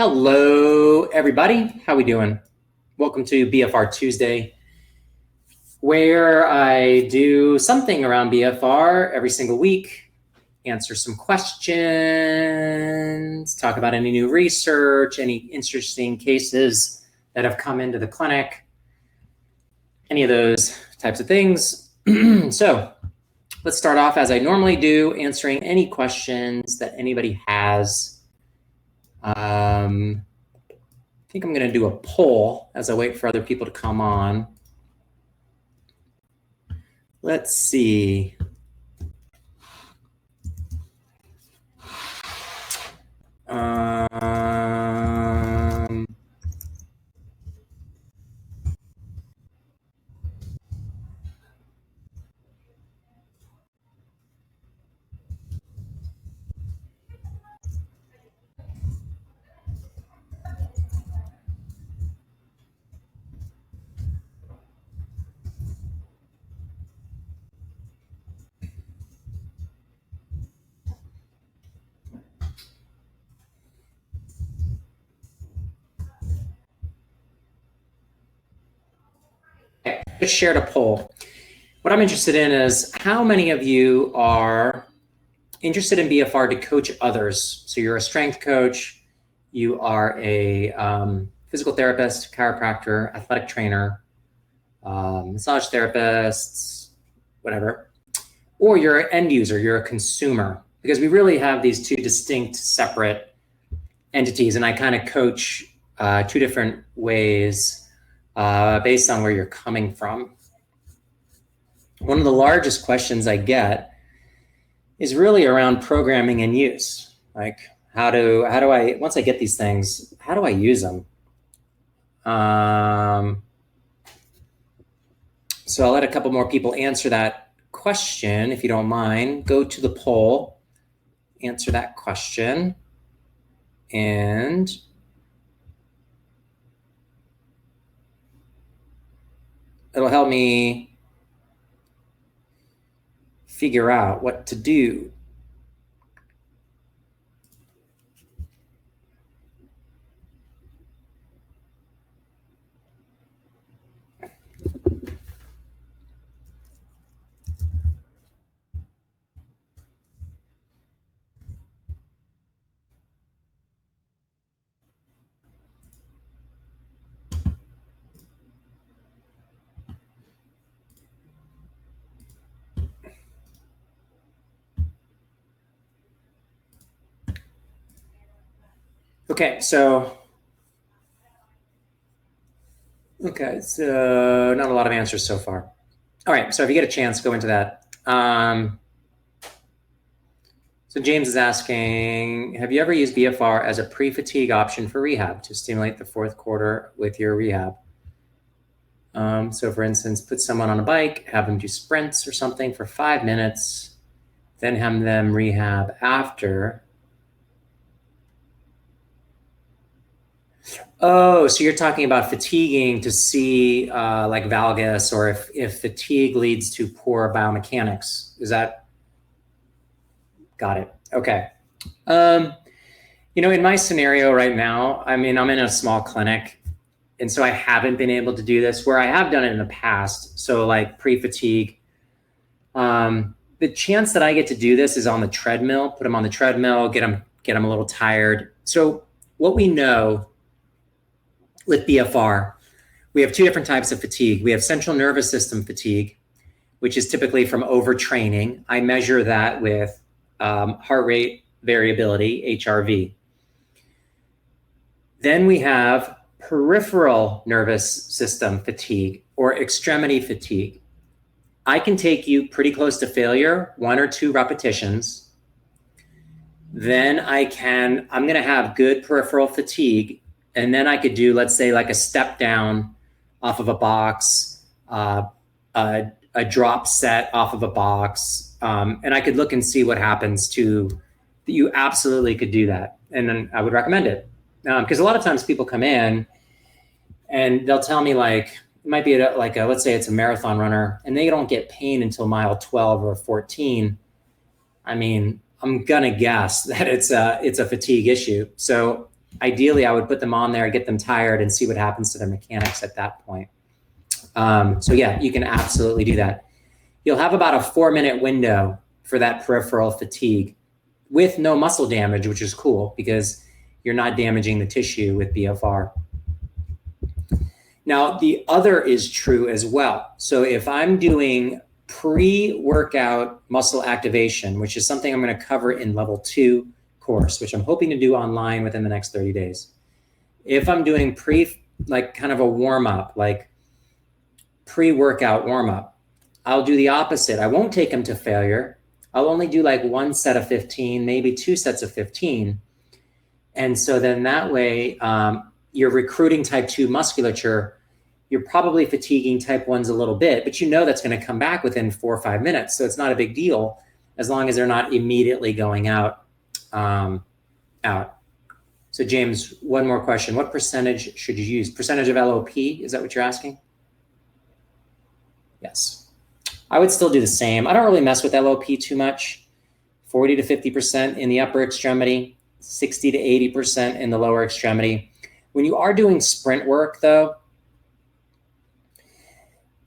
Hello, everybody. How we doing? Welcome to BFR Tuesday, where I do something around BFR every single week, answer some questions, talk about any new research, any interesting cases that have come into the clinic, any of those types of things. So let's start off as I normally do, answering any questions that anybody has. I think I'm going to do a poll as I wait for other people to come on. Let's see. Just shared a poll. What I'm interested in is how many of you are interested in BFR to coach others. So you're a strength coach, you are a physical therapist, chiropractor, athletic trainer, massage therapist, whatever, or you're an end user, you're a consumer, because we really have these two distinct separate entities, and I kind of coach two different ways based on where you're coming from. One of the largest questions I get is really around programming and use. Like, how do I, once I get these things, how do I use them? So I'll let a couple more people answer that question, if you don't mind. Go to the poll, answer that question, and it'll help me figure out what to do. Okay, so not a lot of answers so far. All right, so if you get a chance, go into that. So James is asking, have you ever used BFR as a pre-fatigue option for rehab to stimulate the fourth quarter with your rehab? So for instance, put someone on a bike, have them do sprints or something for 5 minutes, then have them rehab after. Oh, so you're talking about fatiguing to see like valgus, or if fatigue leads to poor biomechanics. Is that? Got it. Okay. You know, in my scenario right now, I mean, I'm in a small clinic, and so I haven't been able to do this, where I have done it in the past. So like pre-fatigue, the chance that I get to do this is on the treadmill, put them on the treadmill, get them a little tired. So what we know with BFR, we have two different types of fatigue. We have central nervous system fatigue, which is typically from overtraining. I measure that with heart rate variability, HRV. Then we have peripheral nervous system fatigue, or extremity fatigue. I can take you pretty close to failure, 1 or 2 repetitions. Then I'm gonna have good peripheral fatigue, and then I could do, let's say, like a step down off of a box, a drop set off of a box, and I could look and see what happens to. You absolutely could do that, and then I would recommend it, because a lot of times people come in and they'll tell me, like, it might be let's say it's a marathon runner, and they don't get pain until mile 12 or 14. I mean, I'm gonna guess that it's a fatigue issue. So ideally I would put them on there, get them tired, and see what happens to their mechanics at that point. So yeah, you can absolutely do that. You'll have about a 4-minute window for that peripheral fatigue with no muscle damage, which is cool because you're not damaging the tissue with BFR. Now, the other is true as well. So if I'm doing pre-workout muscle activation, which is something I'm going to cover in level 2 course, which I'm hoping to do online within the next 30 days. If I'm doing like kind of a warm-up, like pre-workout warm-up, I'll do the opposite. I won't take them to failure. I'll only do like 1 set of 15, maybe 2 sets of 15. And so then that way, you're recruiting type 2 musculature. You're probably fatiguing type 1s a little bit, but you know that's going to come back within 4 or 5 minutes. So it's not a big deal as long as they're not immediately going out. So James, one more question. What percentage should you use? Percentage of LOP? Is that what you're asking? Yes. I would still do the same. I don't really mess with LOP too much. 40 to 50% in the upper extremity, 60 to 80% in the lower extremity. When you are doing sprint work though,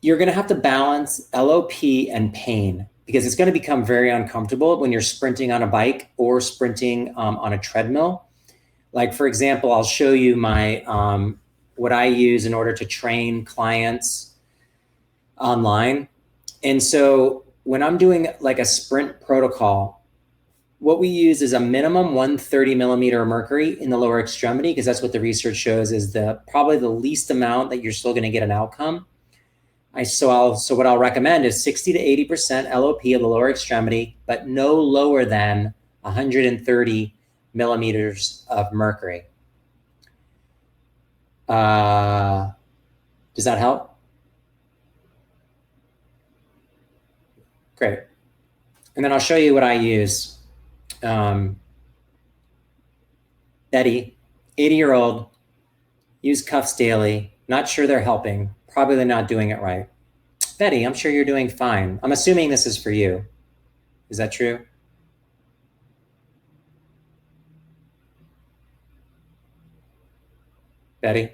you're going to have to balance LOP and pain because it's going to become very uncomfortable when you're sprinting on a bike or sprinting on a treadmill. Like for example, I'll show you my what I use in order to train clients online. And so when I'm doing like a sprint protocol, what we use is a minimum 130 millimeter of mercury in the lower extremity because that's what the research shows is probably the least amount that you're still going to get an outcome. So what I'll recommend is 60 to 80% LOP of the lower extremity, but no lower than 130 millimeters of mercury. Does that help? Great. And then I'll show you what I use. Betty, 80-year-old, use cuffs daily. Not sure they're helping. Probably they're not doing it right. Betty, I'm sure you're doing fine. I'm assuming this is for you. Is that true? Betty?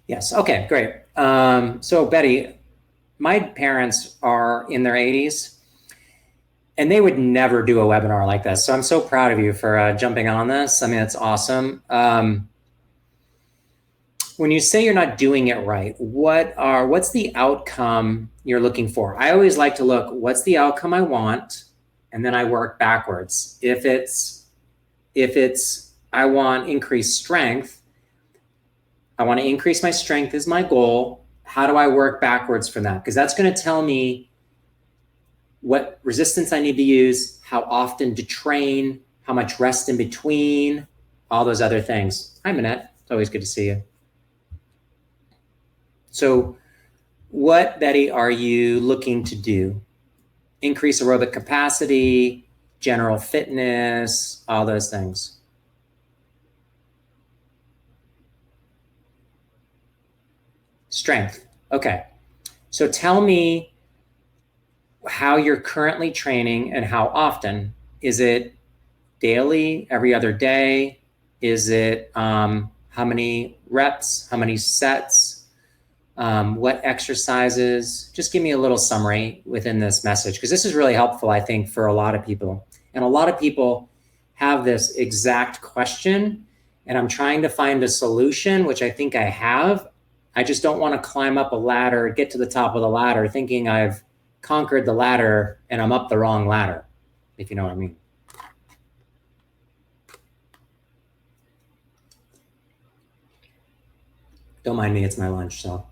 Yes, okay, great. So Betty, my parents are in their 80s and they would never do a webinar like this. So I'm so proud of you for jumping on this. I mean, it's awesome. When you say you're not doing it right, what's the outcome you're looking for? I always like to look, what's the outcome I want? And then I work backwards. If it's I want increased strength, I want to increase my strength is my goal. How do I work backwards from that? Because that's going to tell me what resistance I need to use, how often to train, how much rest in between, all those other things. Hi, Minette. It's always good to see you. So what, Betty, are you looking to do? Increase aerobic capacity, general fitness, all those things. Strength. Okay. So tell me how you're currently training and how often. Is it daily, every other day? Is it how many reps, how many sets, what exercises? Just give me a little summary within this message, because this is really helpful, I think, for a lot of people. And a lot of people have this exact question, and I'm trying to find a solution, which I think I have. I just don't want to climb up a ladder, get to the top of the ladder thinking I've conquered the ladder and I'm up the wrong ladder, if you know what I mean. Don't mind me, it's my lunch, so.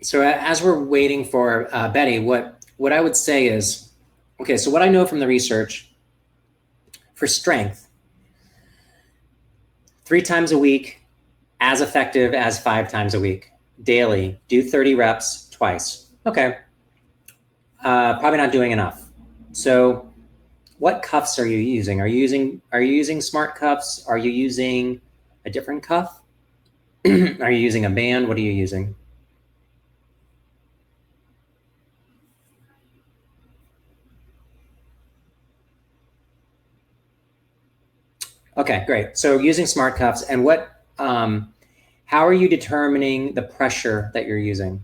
So as we're waiting for Betty, what I would say is, okay, so what I know from the research, for strength, 3 times a week, as effective as 5 times a week, daily, do 30 reps twice. Okay, probably not doing enough. So what cuffs are you using? Are you using smart cuffs? Are you using a different cuff? Are you using a band? What are you using? Okay, great. So using smart cuffs, and what, how are you determining the pressure that you're using?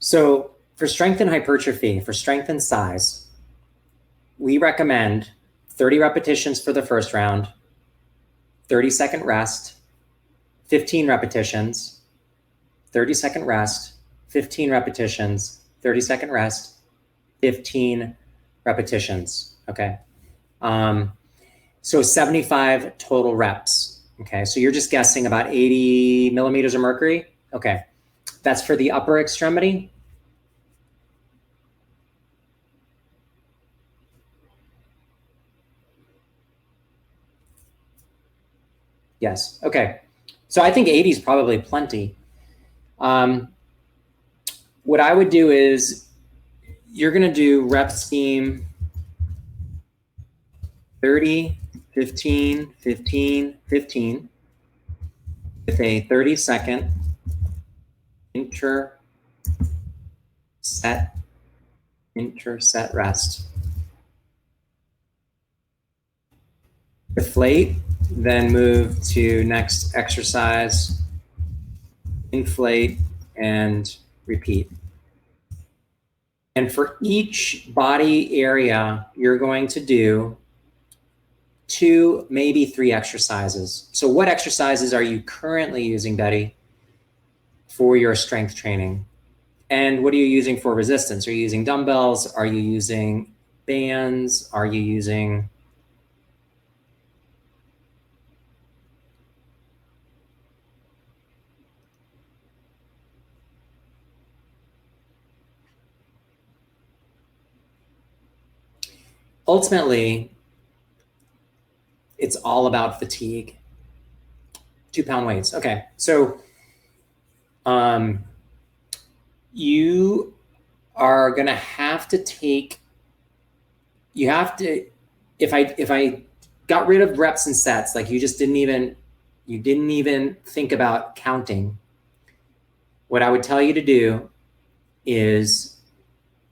So for strength and hypertrophy, for strength and size, we recommend 30 repetitions for the first round, 30-second rest, 15 repetitions, 30-second rest, 15 repetitions, 30-second rest, 15 repetitions, okay? So 75 total reps, okay? So you're just guessing about 80 millimeters of mercury? Okay, that's for the upper extremity. Yes, okay. So I think 80 is probably plenty. What I would do is you're gonna do rep scheme 30, 15, 15, 15 with a 30-second interset rest. Deflate, then move to next exercise, inflate, and repeat. And for each body area, you're going to do 2, maybe 3 exercises. So what exercises are you currently using, Betty, for your strength training? And what are you using for resistance? Are you using dumbbells? Are you using bands? Are you using... Ultimately, it's all about fatigue. 2-pound weights. Okay, so you are gonna have to take, you have to, if I got rid of reps and sets, like you didn't even think about counting, what I would tell you to do is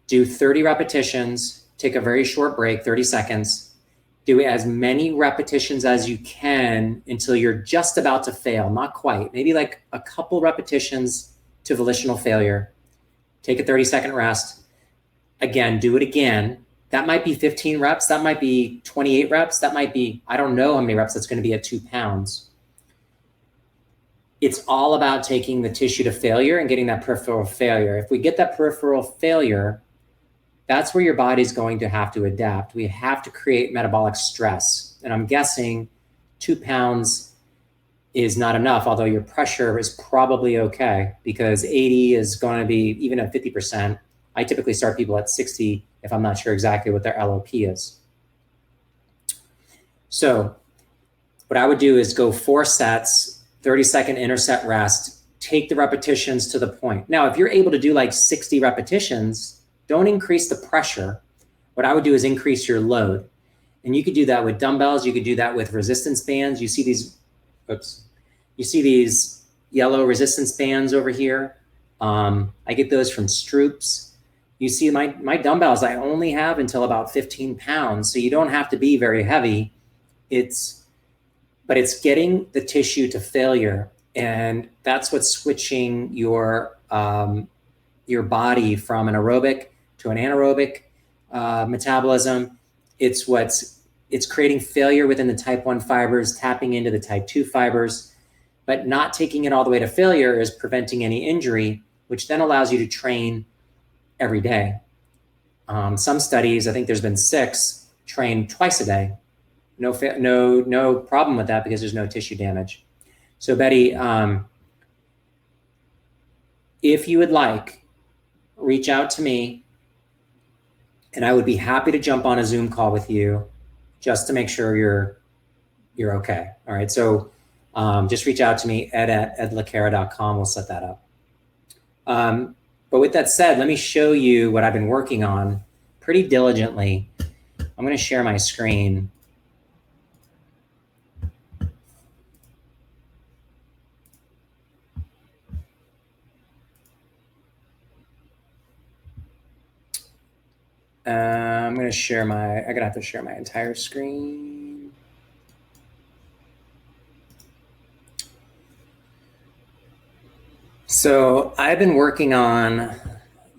do 30 repetitions, take a very short break, 30 seconds, do as many repetitions as you can until you're just about to fail, not quite, maybe like a couple repetitions to volitional failure. Take a 30-second rest. Again, do it again. That might be 15 reps, that might be 28 reps, that might be, I don't know how many reps that's gonna be at 2 pounds. It's all about taking the tissue to failure and getting that peripheral failure. If we get that peripheral failure, that's where your body's going to have to adapt. We have to create metabolic stress. And I'm guessing 2 pounds is not enough, although your pressure is probably okay, because 80 is going to be, even at 50%, I typically start people at 60 if I'm not sure exactly what their LOP is. So what I would do is go 4 sets, 30-second interset rest, take the repetitions to the point. Now, if you're able to do like 60 repetitions, don't increase the pressure. What I would do is increase your load. And you could do that with dumbbells. You could do that with resistance bands. You see these, you see these yellow resistance bands over here. I get those from Stroops. You see my dumbbells, I only have until about 15 pounds. So you don't have to be very heavy. But it's getting the tissue to failure. And that's what's switching your body from an aerobic to an anaerobic metabolism. It's creating failure within the type 1 fibers, tapping into the type 2 fibers, but not taking it all the way to failure is preventing any injury, which then allows you to train every day. Some studies, I think there's been 6, train twice a day. No problem with that because there's no tissue damage. So Betty, if you would like, reach out to me And I would be happy to jump on a Zoom call with you just to make sure you're okay. All right, so just reach out to me, ed@edlacara.com. We'll set that up. But with that said, let me show you what I've been working on pretty diligently. I'm going to share my screen. I'm going to share I'm going to have to share my entire screen. So I've been working on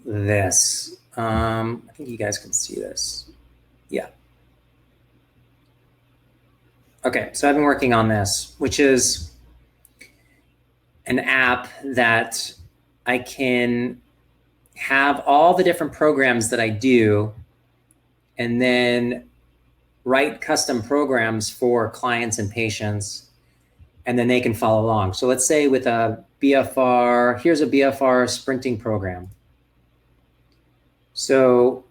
this. I think you guys can see this. Yeah. Okay, so I've been working on this, which is an app that I can have all the different programs that I do and then write custom programs for clients and patients, and then they can follow along. So let's say with a BFR, here's a BFR sprinting program. So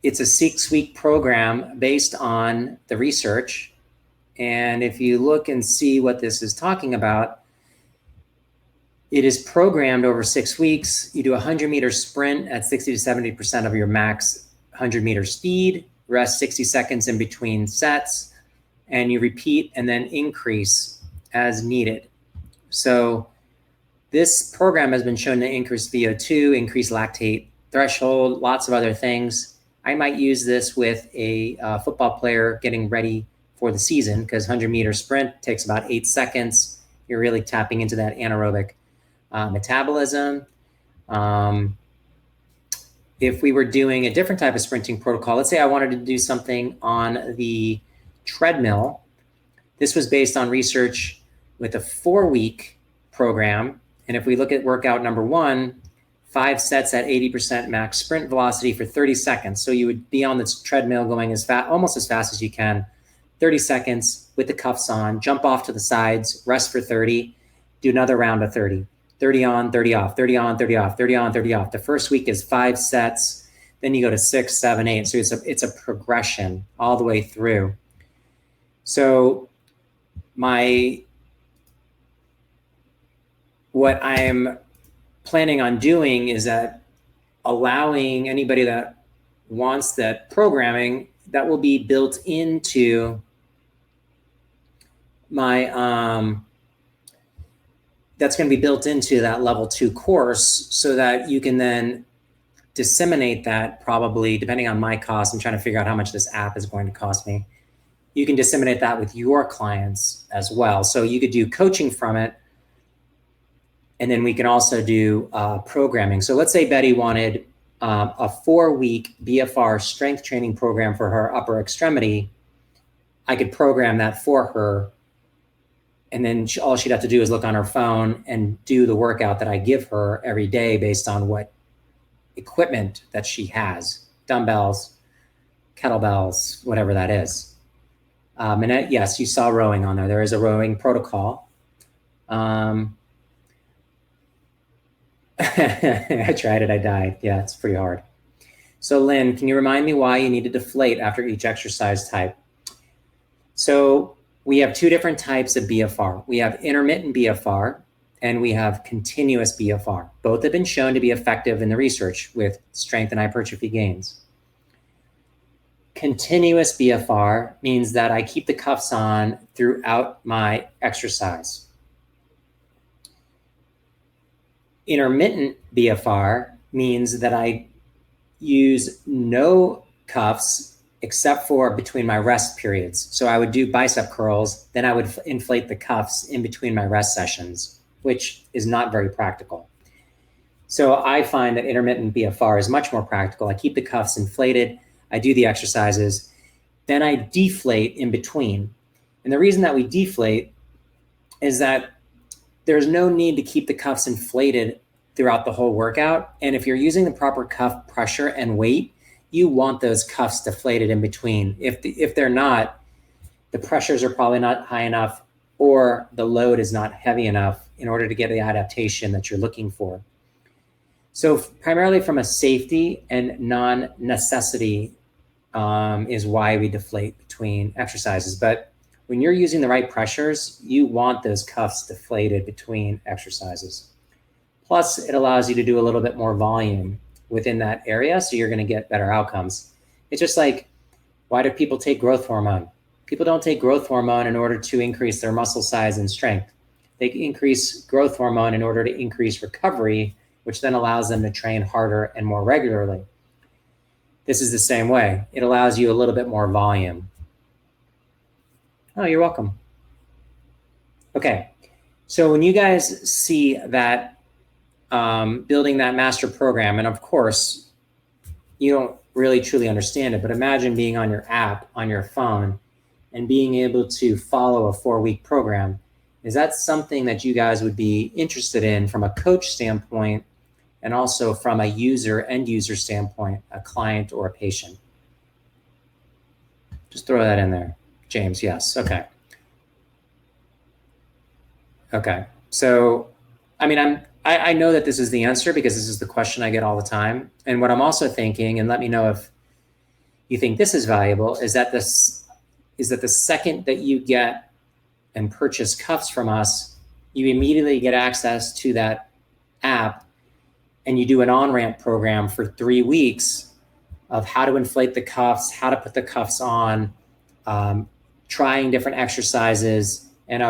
it's a 6-week program based on the research. And if you look and see what this is talking about, it is programmed over 6 weeks. You do a 100-meter sprint at 60 to 70% of your max 100-meter speed, rest 60 seconds in between sets, and you repeat and then increase as needed. So this program has been shown to increase VO2, increase lactate threshold, lots of other things. I might use this with a football player getting ready for the season, because 100-meter sprint takes about 8 seconds. You're really tapping into that anaerobic metabolism. If we were doing a different type of sprinting protocol, let's say I wanted to do something on the treadmill. This was based on research with a 4-week program. And if we look at workout number 1, 5 sets at 80% max sprint velocity for 30 seconds. So you would be on this treadmill going as fast, almost as fast as you can, 30 seconds with the cuffs on, jump off to the sides, rest for 30, do another round of 30. 30 on, 30 off, 30 on, 30 off, 30 on, 30 off. The first week is 5 sets. Then you go to 6, 7, 8. So it's a progression all the way through. So what I'm planning on doing is that allowing anybody that wants that programming, that will be built into my, that's going to be built into that level 2 course, so that you can then disseminate that, probably depending on my cost. I'm trying to figure out how much this app is going to cost me. You can disseminate that with your clients as well. So you could do coaching from it, and then we can also do programming. So let's say Betty wanted a 4-week BFR strength training program for her upper extremity. I could program that for her, and then all she'd have to do is look on her phone and do the workout that I give her every day based on what equipment that she has, dumbbells, kettlebells, whatever that is. And yes, you saw rowing on there. There is a rowing protocol. I tried it, I died. Yeah, it's pretty hard. So Lynn, can you remind me why you need to deflate after each exercise type? So we have 2 different types of BFR. We have intermittent BFR and we have continuous BFR. Both have been shown to be effective in the research with strength and hypertrophy gains. Continuous BFR means that I keep the cuffs on throughout my exercise. Intermittent BFR means that I use no cuffs except for between my rest periods. So I would do bicep curls, then I would inflate the cuffs in between my rest sessions, which is not very practical. So I find that intermittent BFR is much more practical. I keep the cuffs inflated, I do the exercises, then I deflate in between. And the reason that we deflate is that there's no need to keep the cuffs inflated throughout the whole workout. And if you're using the proper cuff pressure and weight, you want those cuffs deflated in between. If they're not, the pressures are probably not high enough, or the load is not heavy enough in order to get the adaptation that you're looking for. So primarily from a safety and non-necessity is why we deflate between exercises. But when you're using the right pressures, you want those cuffs deflated between exercises. Plus, it allows you to do a little bit more volume within that area, so you're going to get better outcomes. It's just like, why do people take growth hormone? People don't take growth hormone in order to increase their muscle size and strength. They increase growth hormone in order to increase recovery, which then allows them to train harder and more regularly. This is the same way. It allows you a little bit more volume. Oh, you're welcome. Okay, so when you guys see that building that master program, and of course, you don't really truly understand it, but imagine being on your app, on your phone, and being able to follow a 4-week program. Is that something that you guys would be interested in from a coach standpoint, and also from a end user standpoint, a client or a patient? Just throw that in there. James, yes, okay. Okay, so, I mean, I know that this is the answer because this is the question I get all the time. And what I'm also thinking, and let me know if you think this is valuable, is that the second that you get and purchase cuffs from us, you immediately get access to that app, and you do an on-ramp program for 3 weeks of how to inflate the cuffs, how to put the cuffs on, trying different exercises, and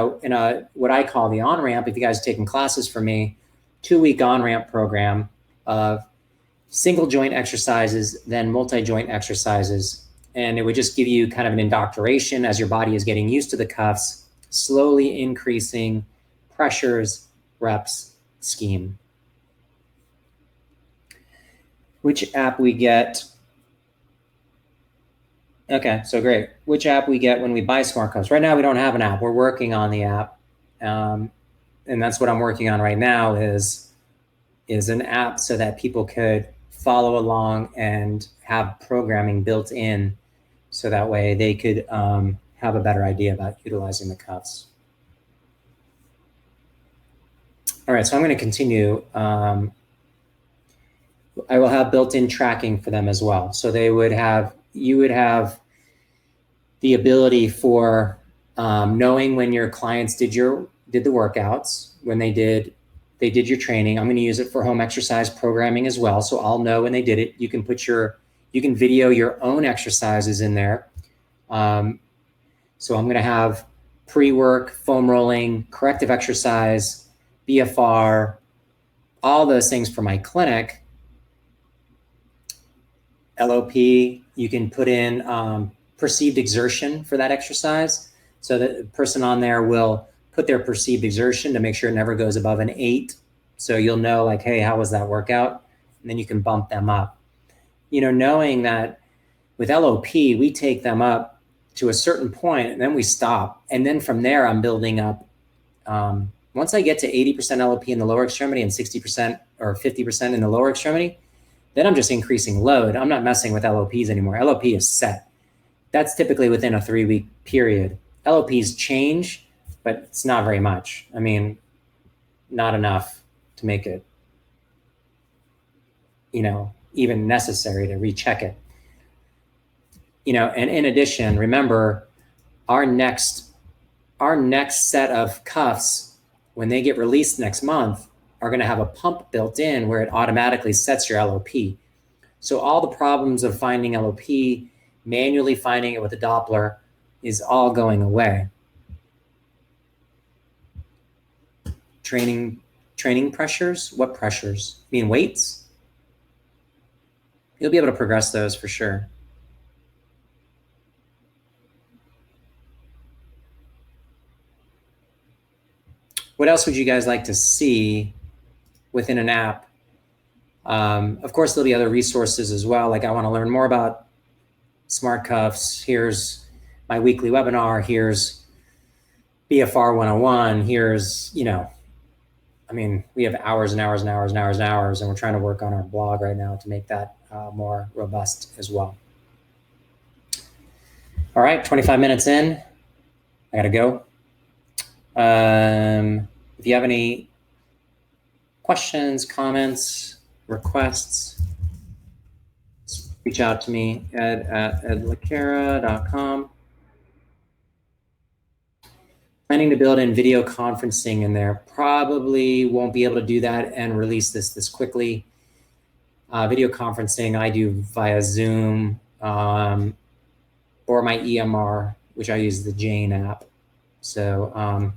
what I call the on-ramp, if you guys are taking classes from me, 2-week on-ramp program of single joint exercises, then multi-joint exercises. And it would just give you kind of an indoctrination as your body is getting used to the cuffs, slowly increasing pressures, reps, scheme. Which app we get? Okay, so great. Which app we get when we buy smart cuffs? Right now, we don't have an app. We're working on the app. And that's what I'm working on right now is an app so that people could follow along and have programming built in, so that way they could have a better idea about utilizing the cuffs. All right, so I'm going to continue. I will have built-in tracking for them as well. So you would have the ability for knowing when your clients did the workouts, when they did your training. I'm going to use it for home exercise programming as well. So I'll know when they did it. You can video your own exercises in there. So I'm going to have pre-work, foam rolling, corrective exercise, BFR, all those things for my clinic. LOP, you can put in perceived exertion for that exercise. So the person on there will put their perceived exertion to make sure it never goes above an 8. So you'll know, like, hey, how was that workout? And then you can bump them up. Knowing that with LOP, we take them up to a certain point and then we stop. And then from there, I'm building up. Once I get to 80% LOP in the lower extremity and 60% or 50% in the lower extremity, then I'm just increasing load. I'm not messing with LOPs anymore. LOP is set. That's typically within a 3-week period. LOPs change, but it's not very much. I mean, not enough to make it, even necessary to recheck it. And in addition, remember, our next set of cuffs, when they get released next month, are going to have a pump built in where it automatically sets your LOP. So all the problems of finding LOP, manually finding it with a Doppler, is all going away. Training pressures? What pressures? You mean weights? You'll be able to progress those for sure. What else would you guys like to see within an app? Of course, there'll be other resources as well. Like, I want to learn more about smart cuffs. Here's my weekly webinar. Here's BFR 101. Here's, we have hours and hours and hours and hours and hours, and we're trying to work on our blog right now to make that more robust as well. All right, 25 minutes in. I gotta go. If you have any questions, comments, requests, reach out to me at edlacara.com. Planning to build in video conferencing in there. Probably won't be able to do that and release this quickly. Video conferencing I do via Zoom or my EMR, which I use the Jane app. So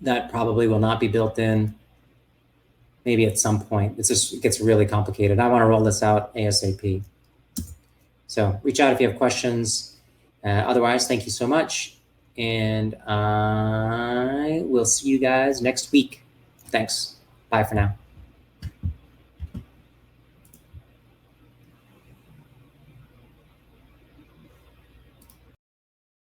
that probably will not be built in. Maybe at some point. It gets really complicated. I want to roll this out ASAP. So reach out if you have questions. Otherwise, thank you so much. And I will see you guys next week. Thanks. Bye for now.